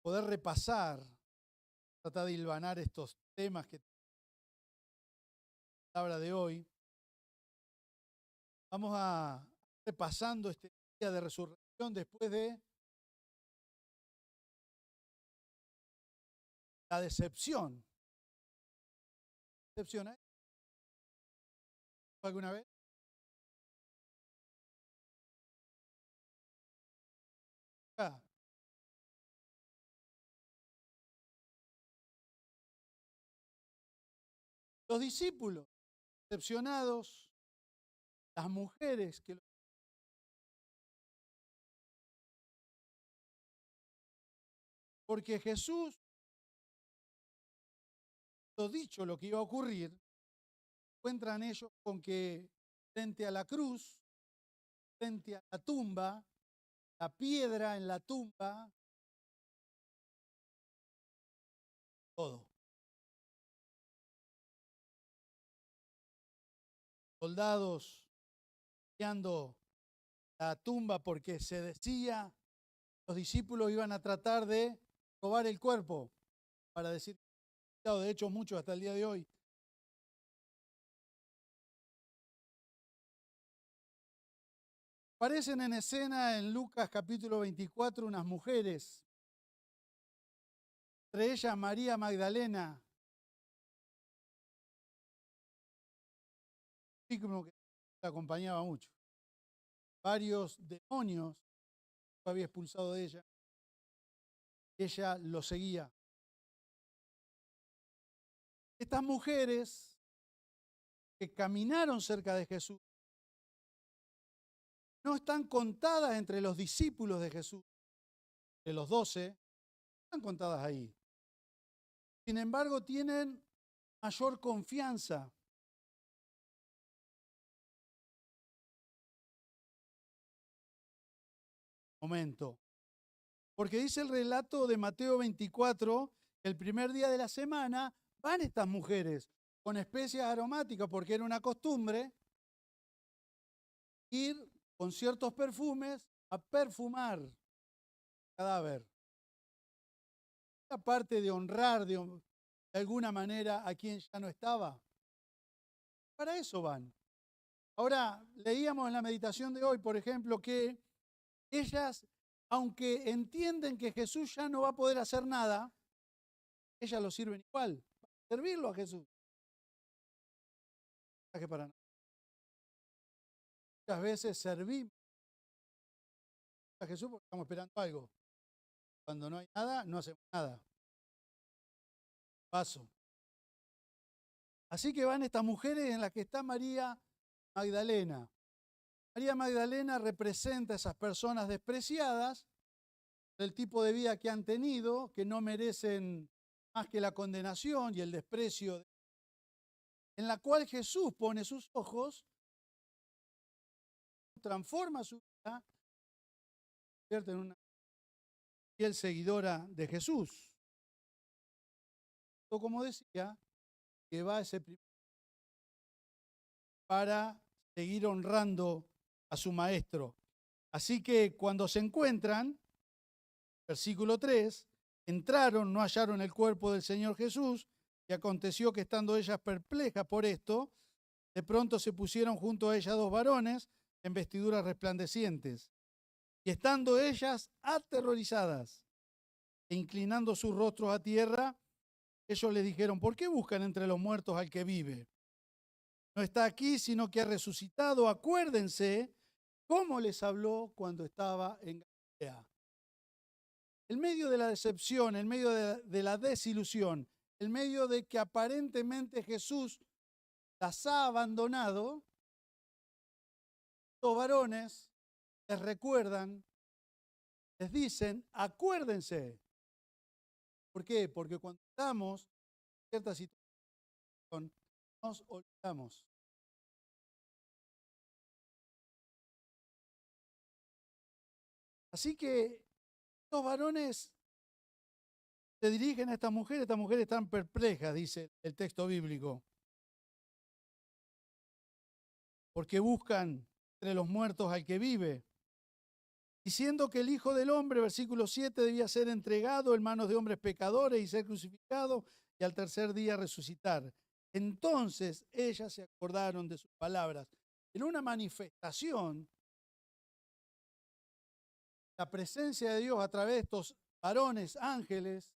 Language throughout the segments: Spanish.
poder repasar, tratar de hilvanar estos temas que la palabra de hoy, vamos a repasando este día de resurrección después de la decepción. ¿Decepción alguna vez? Ah, los discípulos decepcionados, las mujeres que porque Jesús lo dicho lo que iba a ocurrir, encuentran ellos con que frente a la cruz, frente a la tumba, la piedra en la tumba, todo. Soldados guiando la tumba porque se decía, los discípulos iban a tratar de robar el cuerpo, para decir, de hecho muchos hasta el día de hoy. Aparecen en escena en Lucas capítulo 24 unas mujeres, entre ellas María Magdalena, que la acompañaba mucho. Varios demonios había expulsado de ella. Ella lo seguía. Estas mujeres que caminaron cerca de Jesús no están contadas entre los discípulos de Jesús, de los 12, están contadas ahí. Sin embargo, tienen mayor confianza. Momento. Porque dice el relato de Mateo 24, el primer día de la semana van estas mujeres con especias aromáticas, porque era una costumbre ir con ciertos perfumes a perfumar el cadáver. Aparte de honrar de alguna manera a quien ya no estaba. Para eso van. Ahora, leíamos en la meditación de hoy, por ejemplo, que ellas, aunque entienden que Jesús ya no va a poder hacer nada, ellas lo sirven igual, para servirlo a Jesús. Que para nada. Muchas veces servimos a Jesús porque estamos esperando algo. Cuando no hay nada, no hacemos nada. Paso. Así que van estas mujeres en las que está María Magdalena. María Magdalena representa a esas personas despreciadas del tipo de vida que han tenido, que no merecen más que la condenación y el desprecio, en la cual Jesús pone sus ojos, transforma su vida, se convierte en una fiel seguidora de Jesús. O como decía, que va a ese primer para seguir honrando a su maestro. Así que cuando se encuentran, versículo 3, entraron, no hallaron el cuerpo del Señor Jesús, y aconteció que estando ellas perplejas por esto, de pronto se pusieron junto a ellas dos varones en vestiduras resplandecientes. Y estando ellas aterrorizadas e inclinando sus rostros a tierra, ellos les dijeron, ¿por qué buscan entre los muertos al que vive? No está aquí, sino que ha resucitado. Acuérdense cómo les habló cuando estaba en Galilea. En medio de la decepción, en medio de la desilusión, en medio de que aparentemente Jesús las ha abandonado, los varones les recuerdan, les dicen, acuérdense. ¿Por qué? Porque cuando estamos en cierta situación, nos olvidamos. Así que los varones se dirigen a estas mujeres están perplejas, dice el texto bíblico, porque buscan entre los muertos al que vive. diciendo que el Hijo del Hombre, versículo 7, debía ser entregado en manos de hombres pecadores y ser crucificado y al tercer día resucitar. Entonces ellas se acordaron de sus palabras. En una manifestación, la presencia de Dios a través de estos varones, ángeles,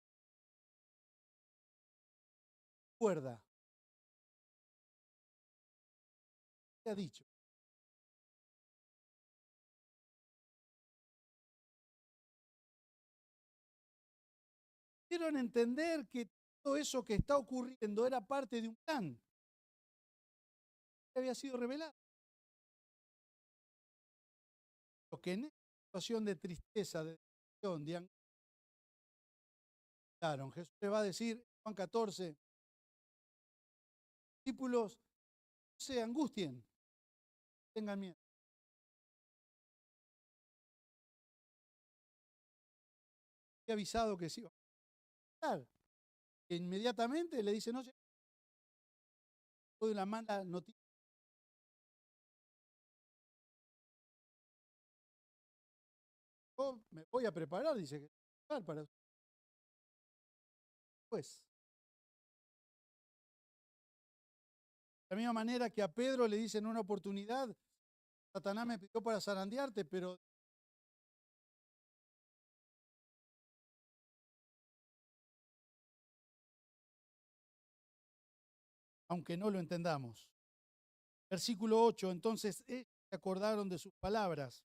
recuerda, ¿qué ha dicho? Quieren entender que todo eso que está ocurriendo era parte de un plan que había sido revelado. Lo que en esta situación de tristeza, de depresión, de angustia, Jesús le va a decir, Juan 14, discípulos, no se angustien, tengan miedo. He avisado que sí va a pasar. E inmediatamente le dice, no se doy una mala noticia. Yo me voy a preparar, dice, para después. De la misma manera que a Pedro le dicen una oportunidad, Satanás me pidió para zarandearte, pero aunque no lo entendamos. Versículo 8, entonces ellos se acordaron de sus palabras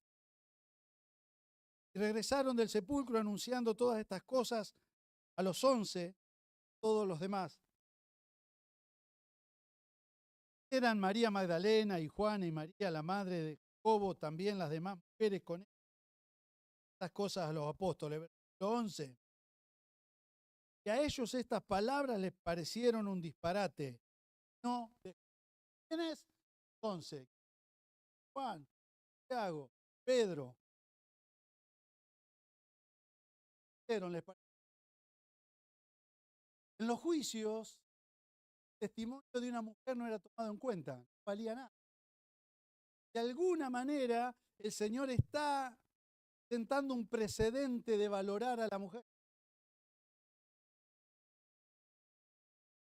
y regresaron del sepulcro anunciando todas estas cosas a los 11, todos los demás. Eran María Magdalena y Juana y María, la madre de Jacobo, también las demás mujeres con estas cosas a los apóstoles. Versículo 11. Y a ellos estas palabras les parecieron un disparate. No, ¿quién es? 11. Juan, Santiago, Pedro. Les pareció. En los juicios, el testimonio de una mujer no era tomado en cuenta, no valía nada. De alguna manera, el Señor está sentando un precedente de valorar a la mujer.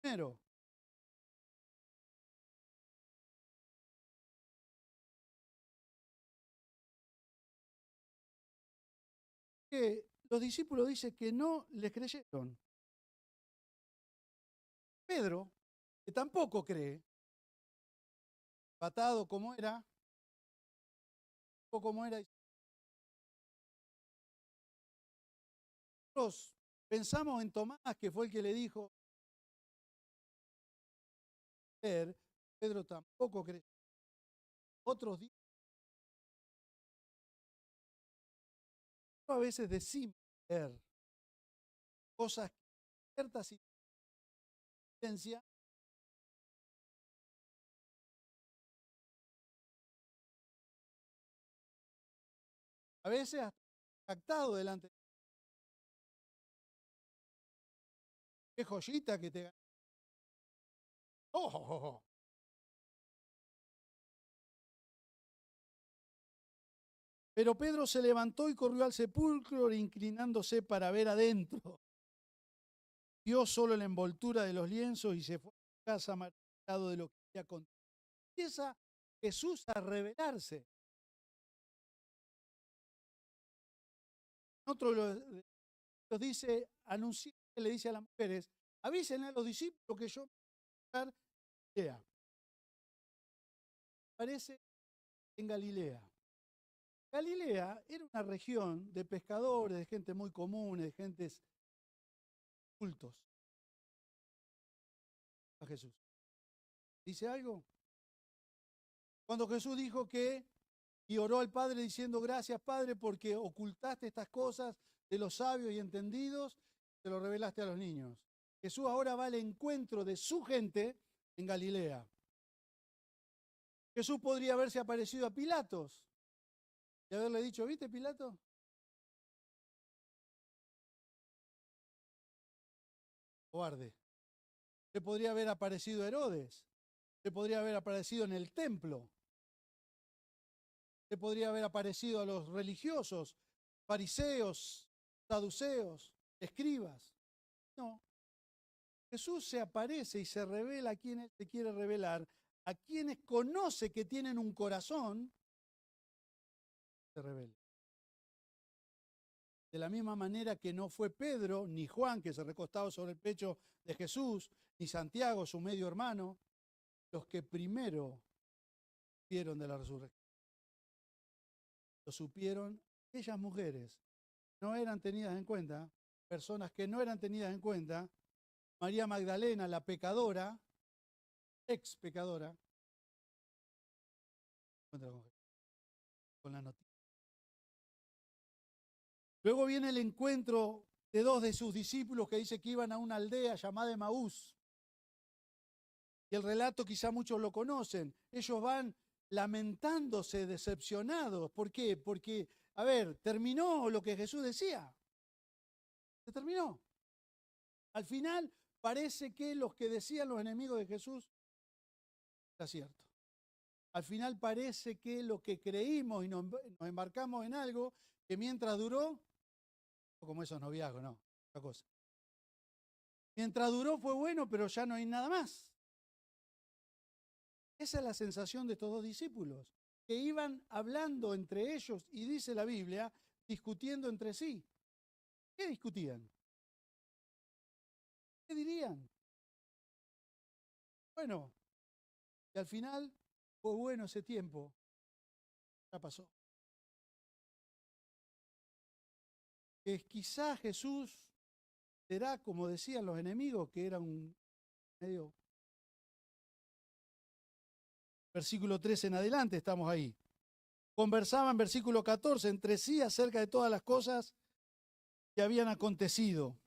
Primero, que los discípulos dicen que no les creyeron. Pedro, que tampoco cree, patado como era, nosotros pensamos en Tomás, que fue el que le dijo, Pedro tampoco cree. Otros dicen, a veces decimos creer cosas que ciertas circunstancias a veces hasta jactado delante de qué joyita que te ganó. Oh, oh, oh, oh. Pero Pedro se levantó y corrió al sepulcro, inclinándose para ver adentro. Vio solo la envoltura de los lienzos y se fue a su casa maravillado de lo que había acontecido. Empieza Jesús a revelarse. Otro los dice, le dice a las mujeres, avísenle a los discípulos que yo voy a estar en Galilea. Aparece en Galilea. Galilea era una región de pescadores, de gente muy común, de gentes cultos. A Jesús. ¿Dice algo? Cuando Jesús dijo que y oró al Padre diciendo, gracias Padre porque ocultaste estas cosas de los sabios y entendidos, te lo revelaste a los niños. Jesús ahora va al encuentro de su gente en Galilea. Jesús podría haberse aparecido a Pilatos y haberle dicho, ¿viste Pilato? Cobarde. Se podría haber aparecido a Herodes. Se podría haber aparecido en el templo. se podría haber aparecido a los religiosos, fariseos, saduceos, escribas. No. Jesús se aparece y se revela a quienes se quiere revelar, a quienes conoce que tienen un corazón, se revela. De la misma manera que no fue Pedro ni Juan, que se recostaba sobre el pecho de Jesús, ni Santiago, su medio hermano, los que primero supieron de la resurrección. Lo supieron aquellas mujeres, no eran tenidas en cuenta, personas que no eran tenidas en cuenta. María Magdalena, la pecadora, ex pecadora, con la noticia. Luego viene el encuentro de dos de sus discípulos que dice que iban a una aldea llamada Emaús. Y el relato quizá muchos lo conocen. Ellos van lamentándose, decepcionados. ¿Por qué? Porque, a ver, terminó lo que Jesús decía. Se terminó. Al final parece que los que decían los enemigos de Jesús era cierto. Al final parece que lo que creímos y nos embarcamos en algo que mientras duró, como esos noviazgos, no, otra cosa. Mientras duró fue bueno, pero ya no hay nada más. Esa es la sensación de estos dos discípulos, que iban hablando entre ellos, y dice la Biblia, discutiendo entre sí. ¿Qué discutían? ¿Qué dirían? Bueno, y al final fue bueno ese tiempo, ya pasó. Que quizás Jesús será, como decían los enemigos, que era un medio... Versículo 13 en adelante, estamos ahí. Conversaban, versículo 14, entre sí acerca de todas las cosas que habían acontecido.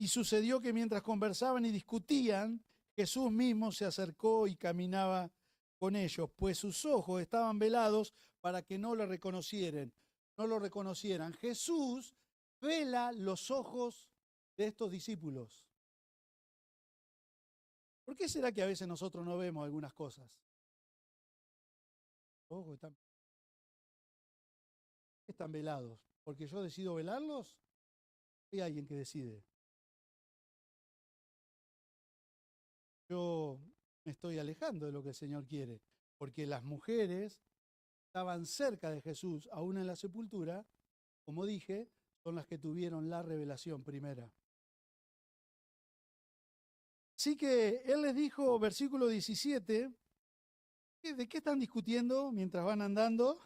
Y sucedió que mientras conversaban y discutían, Jesús mismo se acercó y caminaba con ellos, pues sus ojos estaban velados para que no lo reconocieran. Jesús vela los ojos de estos discípulos. ¿Por qué será que a veces nosotros no vemos algunas cosas? Los ojos están velados. ¿Porque yo decido velarlos? Hay alguien que decide. Yo me estoy alejando de lo que el Señor quiere, porque las mujeres estaban cerca de Jesús, aún en la sepultura, como dije, son las que tuvieron la revelación primera. Así que Él les dijo, versículo 17, ¿de qué están discutiendo mientras van andando?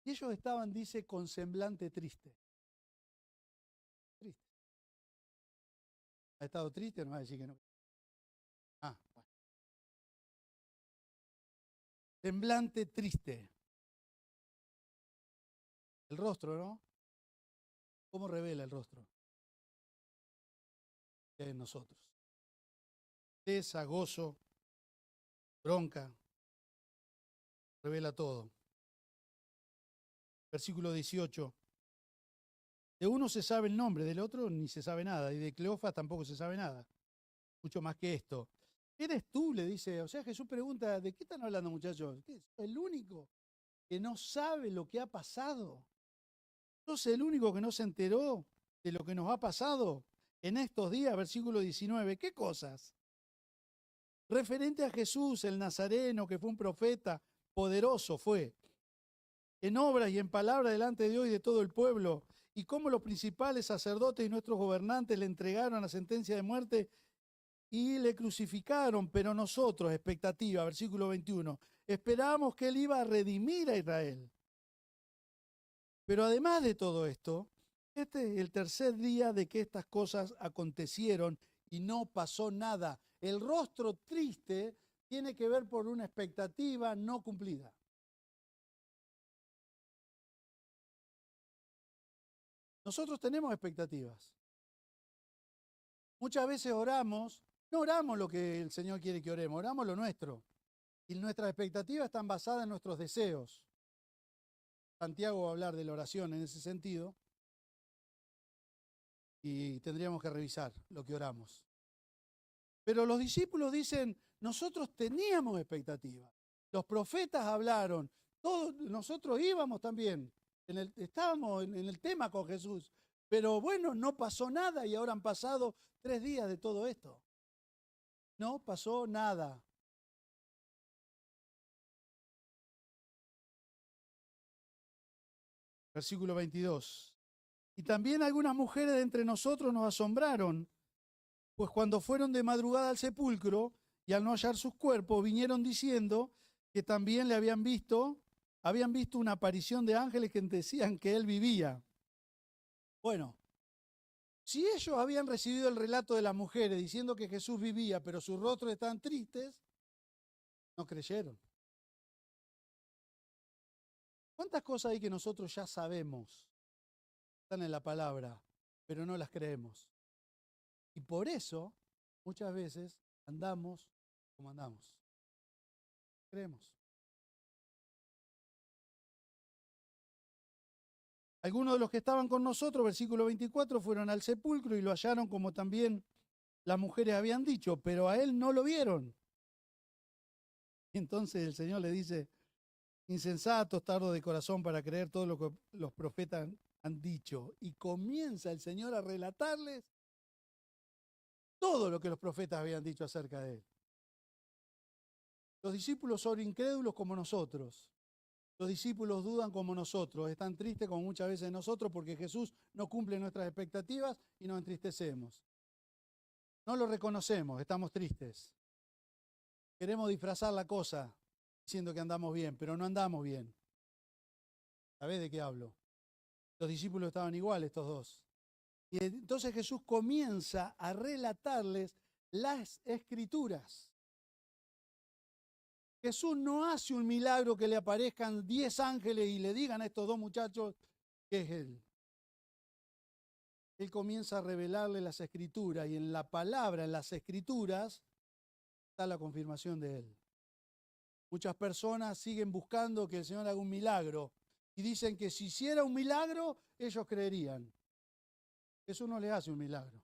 Y ellos estaban, dice, con semblante triste. Triste. ¿Ha estado triste? No va a decir que no. Bueno. Semblante triste. El rostro, ¿no? ¿Cómo revela el rostro? En nosotros. Tristeza, gozo, bronca, revela todo. Versículo 18. De uno se sabe el nombre, del otro ni se sabe nada, y de Cleofas tampoco se sabe nada. Mucho más que esto. ¿Eres tú? Le dice. O sea, Jesús pregunta, ¿de qué están hablando, muchachos? ¿Qué es el único que no sabe lo que ha pasado? ¿Sos el único que no se enteró de lo que nos ha pasado en estos días? Versículo 19. ¿Qué cosas? Referente a Jesús, el Nazareno, que fue un profeta poderoso, fue en obras y en palabra delante de Dios y de todo el pueblo, y cómo los principales sacerdotes y nuestros gobernantes le entregaron la sentencia de muerte y le crucificaron, pero nosotros, expectativa, versículo 21, esperábamos que Él iba a redimir a Israel. Pero además de todo esto, este es el tercer día de que estas cosas acontecieron y no pasó nada. El rostro triste tiene que ver por una expectativa no cumplida. Nosotros tenemos expectativas. Muchas veces oramos, no oramos lo que el Señor quiere que oremos, oramos lo nuestro. Y nuestras expectativas están basadas en nuestros deseos. Santiago va a hablar de la oración en ese sentido. Y tendríamos que revisar lo que oramos. Pero los discípulos dicen, nosotros teníamos expectativas. Los profetas hablaron. Todos nosotros íbamos también. Estábamos en el tema con Jesús. Pero bueno, no pasó nada y ahora han pasado 3 días de todo esto. No pasó nada. Versículo 22. Y también algunas mujeres de entre nosotros nos asombraron, pues cuando fueron de madrugada al sepulcro y al no hallar sus cuerpos, vinieron diciendo que también le habían visto una aparición de ángeles que decían que él vivía. Bueno, si ellos habían recibido el relato de las mujeres diciendo que Jesús vivía, pero sus rostros estaban tristes, no creyeron. ¿Cuántas cosas hay que nosotros ya sabemos? Están en la palabra, pero no las creemos. Y por eso, muchas veces, andamos como andamos. Creemos. Algunos de los que estaban con nosotros, versículo 24, fueron al sepulcro y lo hallaron como también las mujeres habían dicho, pero a él no lo vieron. Y entonces el Señor le dice, insensatos, tardos de corazón para creer todo lo que los profetas han dicho. Y comienza el Señor a relatarles todo lo que los profetas habían dicho acerca de él. Los discípulos son incrédulos como nosotros. Los discípulos dudan como nosotros, están tristes como muchas veces nosotros porque Jesús no cumple nuestras expectativas y nos entristecemos. No lo reconocemos, estamos tristes. Queremos disfrazar la cosa diciendo que andamos bien, pero no andamos bien. ¿Sabés de qué hablo? Los discípulos estaban igual, estos dos. Y entonces Jesús comienza a relatarles las Escrituras. Jesús no hace un milagro que le aparezcan 10 ángeles y le digan a estos 2 muchachos que es Él. Él comienza a revelarle las Escrituras y en la palabra, en las Escrituras, está la confirmación de Él. Muchas personas siguen buscando que el Señor haga un milagro y dicen que si hiciera un milagro, ellos creerían. Jesús no le hace un milagro.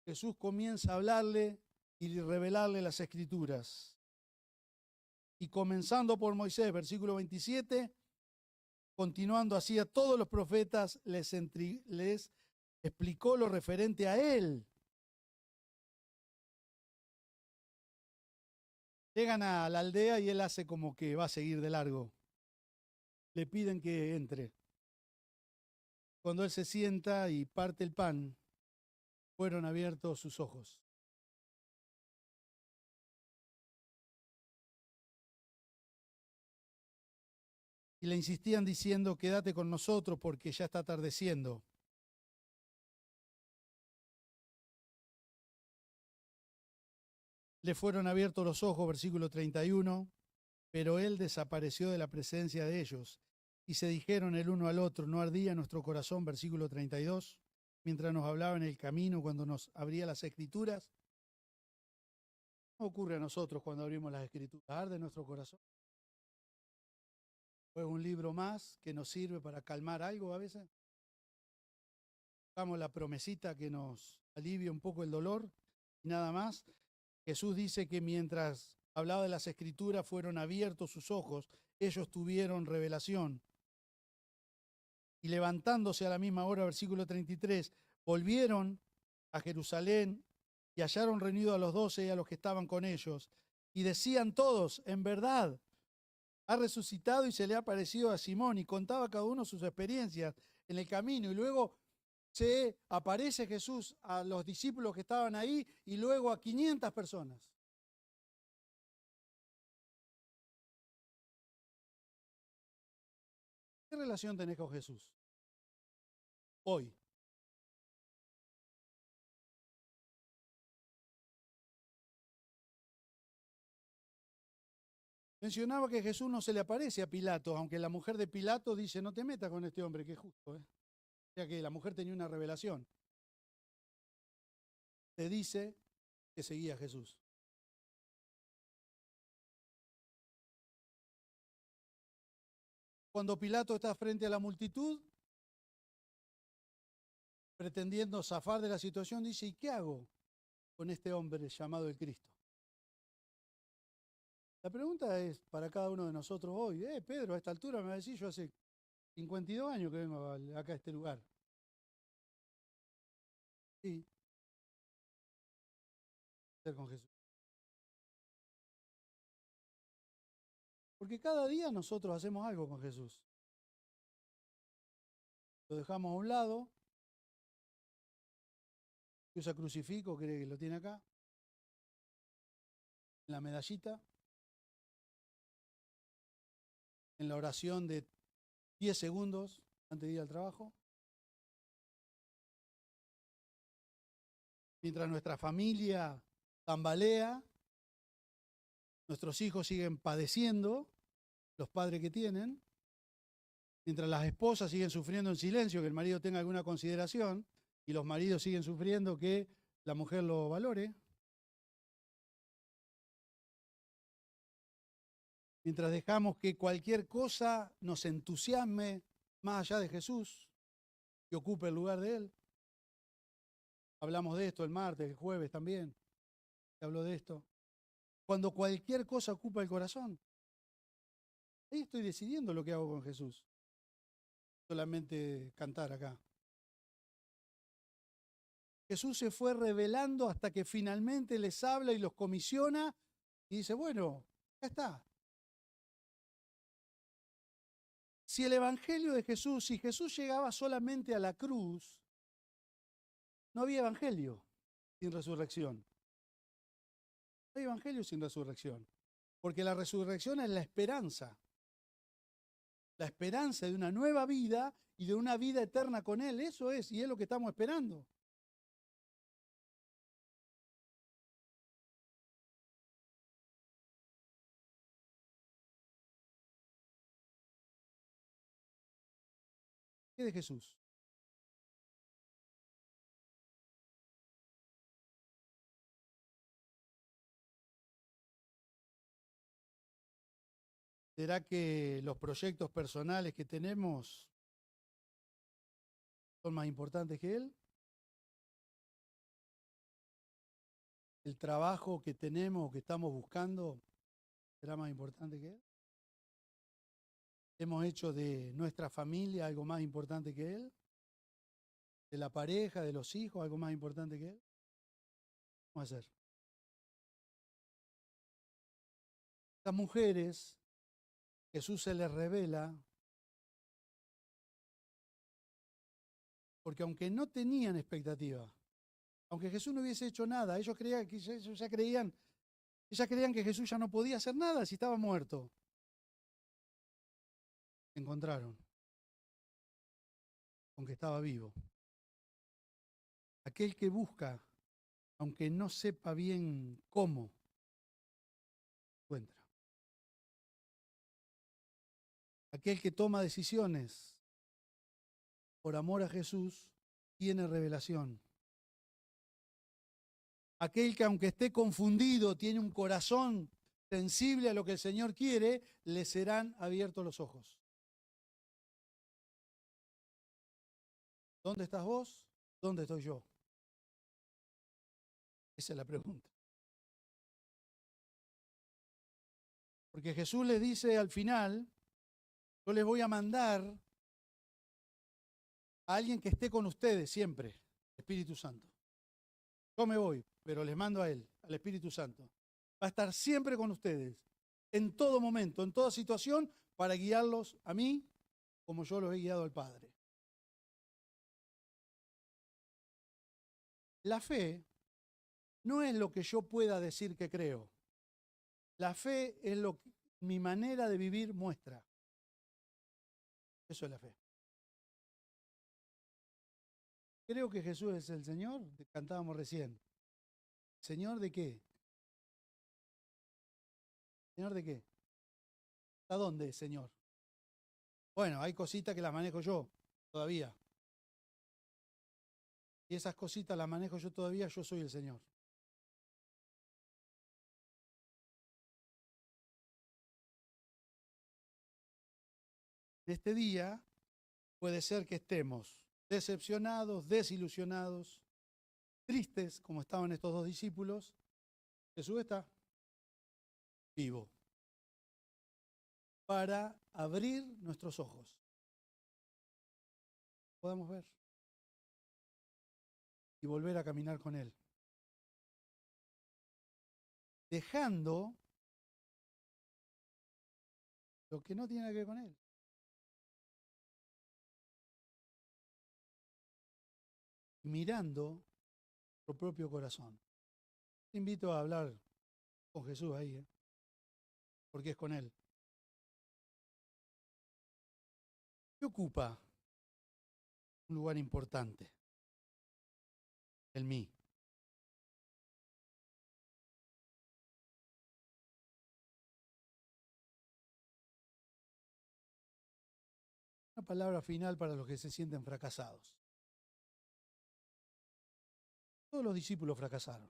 Jesús comienza a hablarle y revelarle las Escrituras. Y comenzando por Moisés, versículo 27, continuando así a todos los profetas, les explicó lo referente a él. Llegan a la aldea y él hace como que va a seguir de largo. Le piden que entre. Cuando él se sienta y parte el pan, fueron abiertos sus ojos. Y le insistían diciendo, quédate con nosotros porque ya está atardeciendo. Le fueron abiertos los ojos, versículo 31, pero él desapareció de la presencia de ellos. Y se dijeron el uno al otro, ¿no ardía nuestro corazón? Versículo 32, mientras nos hablaba en el camino, cuando nos abría las Escrituras. ¿Qué ocurre a nosotros cuando abrimos las Escrituras? ¿Arde nuestro corazón? ¿O es un libro más que nos sirve para calmar algo a veces? Buscamos la promesita que nos alivie un poco el dolor y nada más. Jesús dice que mientras hablaba de las Escrituras fueron abiertos sus ojos, ellos tuvieron revelación. Y levantándose a la misma hora, versículo 33, volvieron a Jerusalén y hallaron reunidos a los 12 y a los que estaban con ellos. Y decían todos, en verdad, ha resucitado y se le ha aparecido a Simón. Y contaba cada uno sus experiencias en el camino. Y luego se aparece Jesús a los discípulos que estaban ahí y luego a 500 personas. ¿Qué relación tenés con Jesús hoy? Mencionaba que Jesús no se le aparece a Pilato, aunque la mujer de Pilato dice, no te metas con este hombre, que es justo. O sea que la mujer tenía una revelación. Te dice que seguía a Jesús. Cuando Pilato está frente a la multitud, pretendiendo zafar de la situación, dice, ¿y qué hago con este hombre llamado el Cristo? La pregunta es para cada uno de nosotros hoy. Pedro, a esta altura me va a decir, yo hace 52 años que vengo acá a este lugar. Sí, ser con Jesús. Porque cada día nosotros hacemos algo con Jesús. Lo dejamos a un lado, usa crucifijo, cree que lo tiene acá, en la medallita, en la oración de 10 segundos antes de ir al trabajo. Mientras nuestra familia tambalea, nuestros hijos siguen padeciendo, los padres que tienen, mientras las esposas siguen sufriendo en silencio que el marido tenga alguna consideración y los maridos siguen sufriendo que la mujer lo valore. Mientras dejamos que cualquier cosa nos entusiasme más allá de Jesús y ocupe el lugar de Él. Hablamos de esto el martes, el jueves también. Se habló de esto. Cuando cualquier cosa ocupa el corazón, ahí estoy decidiendo lo que hago con Jesús. Solamente cantar acá. Jesús se fue revelando hasta que finalmente les habla y los comisiona y dice, bueno, ya está. Si el Evangelio de Jesús, si Jesús llegaba solamente a la cruz, no había Evangelio sin resurrección. No hay Evangelio sin resurrección. Porque la resurrección es la esperanza. La esperanza de una nueva vida y de una vida eterna con Él. Eso es, y es lo que estamos esperando. ¿Qué de Jesús? ¿Será que los proyectos personales que tenemos son más importantes que Él? ¿El trabajo que tenemos, que estamos buscando, será más importante que Él? ¿Hemos hecho de nuestra familia algo más importante que Él? ¿De la pareja, de los hijos, algo más importante que Él? ¿Qué vamos a hacer? Estas mujeres, Jesús se les revela porque aunque no tenían expectativa, aunque Jesús no hubiese hecho nada, ellos creían que ellos ellas creían que Jesús ya no podía hacer nada si estaba muerto. Se encontraron con que estaba vivo. Aquel que busca, aunque no sepa bien cómo, encuentra. Aquel que toma decisiones por amor a Jesús, tiene revelación. Aquel que aunque esté confundido, tiene un corazón sensible a lo que el Señor quiere, le serán abiertos los ojos. ¿Dónde estás vos? ¿Dónde estoy yo? Esa es la pregunta. Porque Jesús les dice al final, yo les voy a mandar a alguien que esté con ustedes siempre, Espíritu Santo. Yo me voy, pero les mando a Él, al Espíritu Santo. Va a estar siempre con ustedes, en todo momento, en toda situación, para guiarlos a mí como yo los he guiado al Padre. La fe no es lo que yo pueda decir que creo. La fe es lo que mi manera de vivir muestra. Eso es la fe. Creo que Jesús es el Señor, cantábamos recién. ¿Señor de qué? ¿Señor de qué? ¿A dónde, Señor? Bueno, hay cositas que las manejo yo todavía. Y esas cositas las manejo yo todavía, yo soy el Señor. En este día puede ser que estemos decepcionados, desilusionados, tristes, como estaban estos dos discípulos. Jesús está vivo. para abrir nuestros ojos. Podamos ver y volver a caminar con Él. Dejando lo que no tiene que ver con Él. Mirando su propio corazón. Te invito a hablar con Jesús ahí, porque es con Él. ¿Qué ocupa un lugar importante? El mí. Una palabra final para los que se sienten fracasados. Todos los discípulos fracasaron.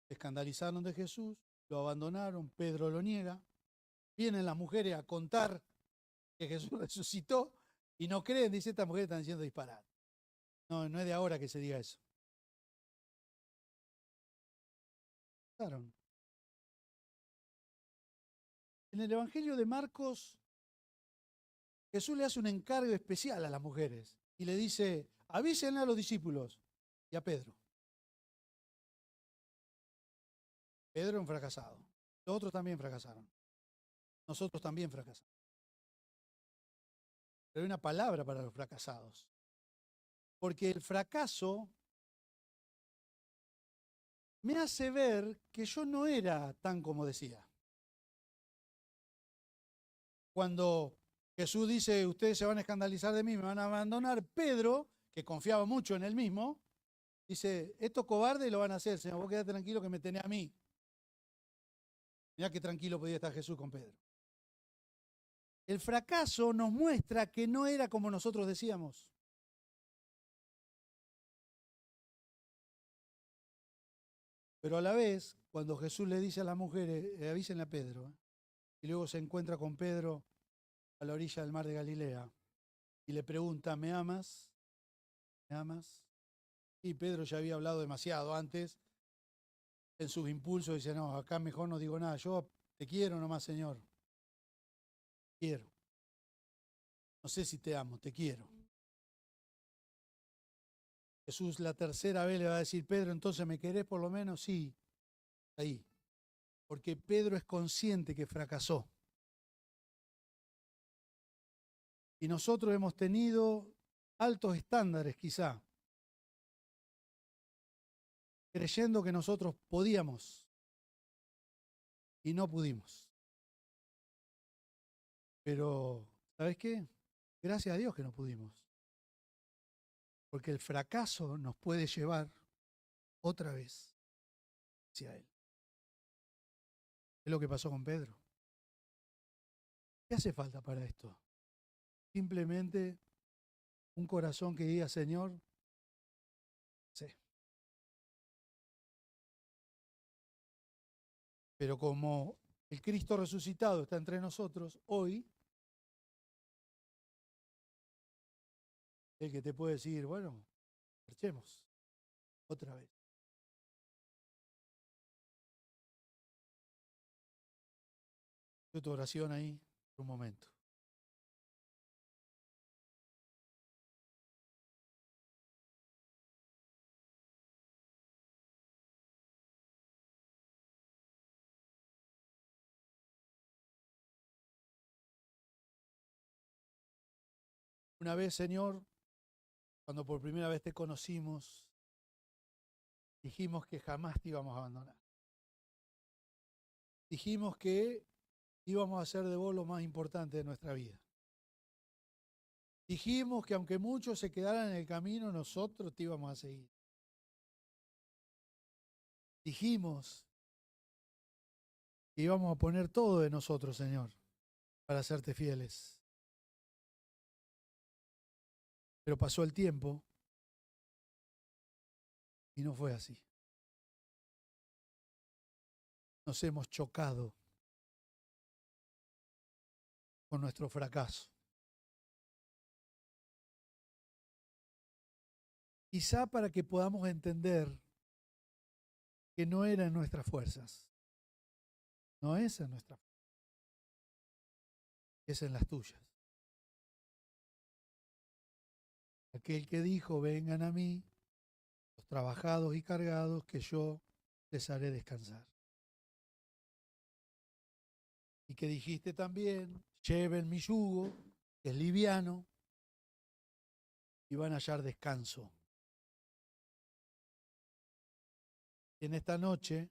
Se escandalizaron de Jesús, lo abandonaron, Pedro lo niega. Vienen las mujeres a contar que Jesús resucitó y no creen, dice, estas mujeres están diciendo disparar. No, no es de ahora que se diga eso. En el Evangelio de Marcos, Jesús le hace un encargo especial a las mujeres y le dice, avísenle a los discípulos y a Pedro. Pedro es un fracasado. Los otros también fracasaron. Nosotros también fracasamos. Pero hay una palabra para los fracasados. Porque el fracaso me hace ver que yo no era tan como decía. Cuando Jesús dice, ustedes se van a escandalizar de mí, me van a abandonar, Pedro, que confiaba mucho en él mismo, dice, estos cobardes lo van a hacer, Señor, vos quedate tranquilo que me tenés a mí. Mirá qué tranquilo podía estar Jesús con Pedro. El fracaso nos muestra que no era como nosotros decíamos. Pero a la vez, cuando Jesús le dice a las mujeres, avísenle a Pedro, y luego se encuentra con Pedro a la orilla del mar de Galilea, y le pregunta, ¿me amas? ¿Me amas? Y Pedro ya había hablado demasiado antes, en sus impulsos, dice, no, acá mejor no digo nada, yo te quiero nomás, Señor. Te quiero. No sé si te amo, te quiero. Jesús la tercera vez le va a decir, Pedro, ¿entonces me querés por lo menos? Sí, ahí. Porque Pedro es consciente que fracasó. Y nosotros hemos tenido altos estándares quizá, creyendo que nosotros podíamos y no pudimos. Pero, ¿sabes qué? Gracias a Dios que no pudimos. Porque el fracaso nos puede llevar otra vez hacia Él. Es lo que pasó con Pedro. ¿Qué hace falta para esto? Simplemente un corazón que diga, Señor, sé. Pero como el Cristo resucitado está entre nosotros, hoy, el que te puede decir, bueno, marchemos otra vez. Tu oración ahí por un momento. Una vez, Señor, cuando por primera vez te conocimos, dijimos que jamás te íbamos a abandonar. Dijimos que íbamos a hacer de vos lo más importante de nuestra vida. Dijimos que aunque muchos se quedaran en el camino, nosotros te íbamos a seguir. Dijimos que íbamos a poner todo de nosotros, Señor, para hacerte fieles. Pero pasó el tiempo y no fue así. Nos hemos chocado con nuestro fracaso. Quizá para que podamos entender que no eran nuestras fuerzas, No es en nuestra fuerza, es en las tuyas. Aquel que dijo, vengan a mí, los trabajados y cargados, que yo les haré descansar. Y que dijiste también, lleven mi yugo, que es liviano, y van a hallar descanso. Y en esta noche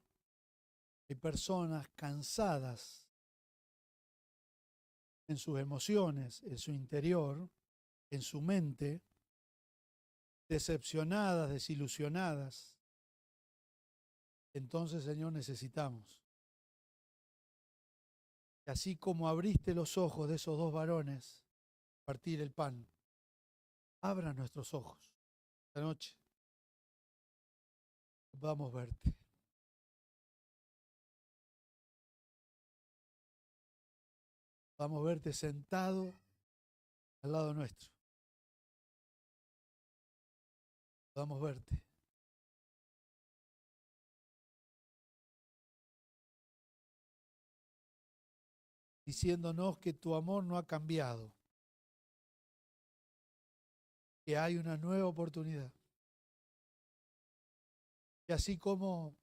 hay personas cansadas en sus emociones, en su interior, en su mente, decepcionadas, desilusionadas. Entonces, Señor, necesitamos que así como abriste los ojos de esos dos varones, partir el pan, abra nuestros ojos esta noche. Podamos verte. Podamos verte sentado al lado nuestro. Podamos verte. Diciéndonos que tu amor no ha cambiado, que hay una nueva oportunidad. Y así como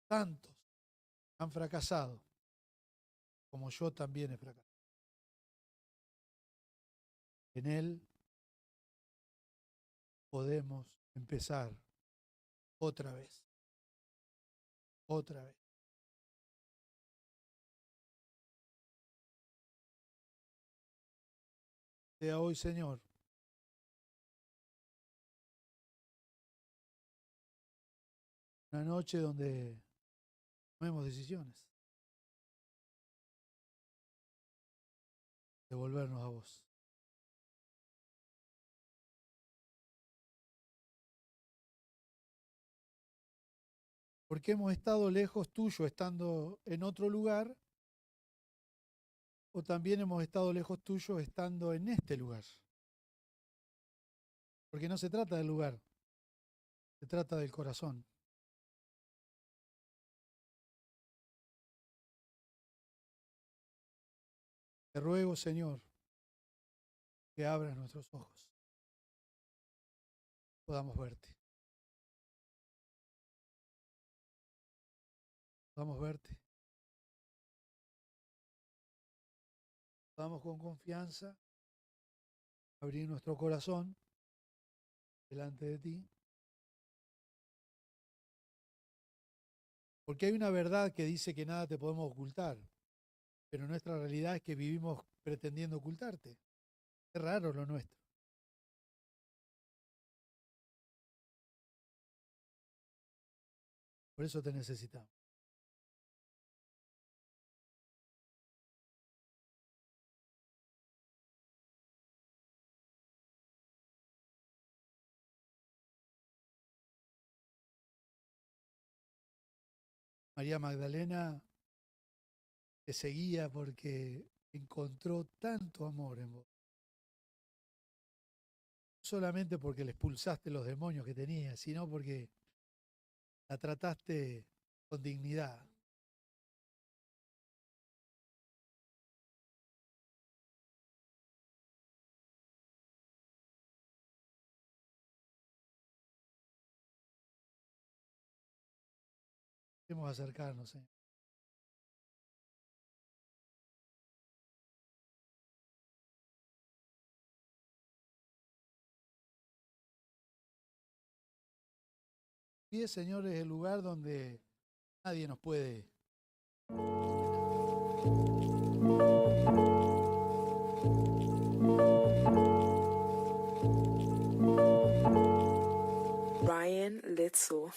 tantos han fracasado, como yo también he fracasado, en Él podemos empezar otra vez, otra vez. Sea hoy, Señor, una noche donde tomemos decisiones de volvernos a vos. Porque hemos estado lejos tuyo estando en otro lugar, o también hemos estado lejos tuyo estando en este lugar. Porque no se trata del lugar, se trata del corazón. Te ruego, Señor, que abras nuestros ojos, podamos verte. Podamos verte. Podamos con confianza abrir nuestro corazón delante de ti. Porque hay una verdad que dice que nada te podemos ocultar, pero nuestra realidad es que vivimos pretendiendo ocultarte. Es raro lo nuestro. Por eso te necesitamos. María Magdalena te seguía porque encontró tanto amor en vos. No solamente porque le expulsaste los demonios que tenía, sino porque la trataste con dignidad. Queremos acercarnos, Señor. Y, Señor, es el lugar donde nadie nos puede. Ryan Litzel.